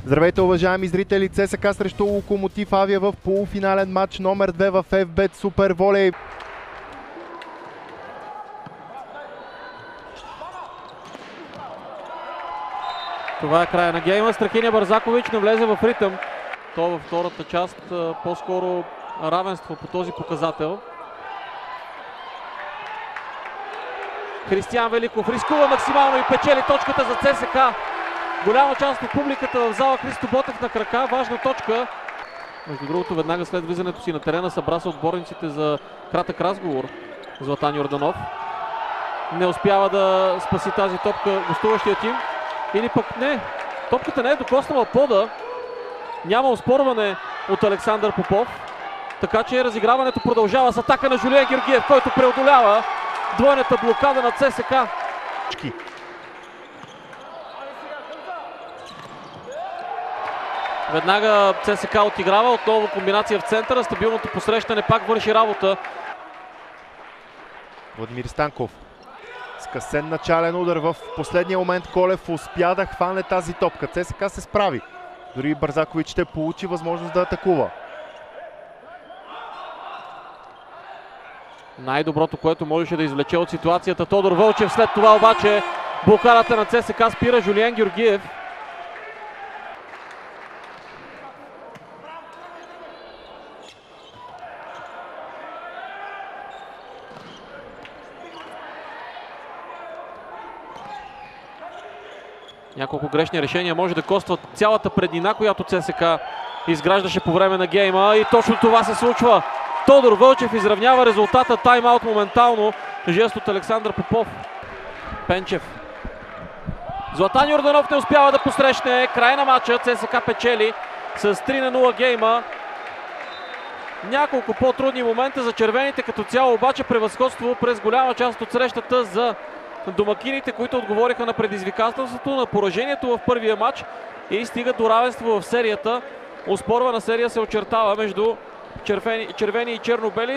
Здравейте, уважаеми зрители! ЦСКА срещу Локомотив Авия в полуфинален матч номер 2 в FBET Супер Волей. Това е края на гейма. Страхиня Барзакович не влезе в ритъм. То във втората част по-скоро равенство по този показател. Християн Великов рискува максимално и печели точката за ЦСКА. Голяма част от публиката в зала Христо Ботев на крака. Важна точка. Между другото, веднага след влизането си на терена събра се отборниците за кратък разговор. Златан Йорданов не успява да спаси тази топка гостуващия тим. Или пък не. Топката не е докоснала пода. Няма оспорване от Александър Попов. Така че разиграването продължава с атака на Жулиен Георгиев, който преодолява двойната блокада на ЦСКА. Веднага ЦСКА отиграва, отново комбинация в центъра, стабилното посрещане пак върши работа. Владимир Станков. Скъсен начален удар в последния момент. Колев успя да хване тази топка. ЦСКА се справи. Дори Барзакович ще получи възможност да атакува. Най-доброто, което можеше да извлече от ситуацията Тодор Вълчев. След това обаче блокадата на ЦСКА спира Жулиен Георгиев. Няколко грешни решения може да костват цялата преднина, която ЦСКА изграждаше по време на гейма. И точно това се случва. Тодор Вълчев изравнява резултата. Тайм-аут моментално. Жест от Александър Попов. Пенчев. Златан Йорданов не успява да посрещне. Край на матча. ЦСКА печели с 3-0 гейма. Няколко по-трудни момента за червените, като цяло обаче превъзходство през голяма част от срещата за домакините, които отговориха на предизвикателството, на поражението в първия матч и стигат до равенство в серията. Оспорвана серия се очертава между червени и черно-бели.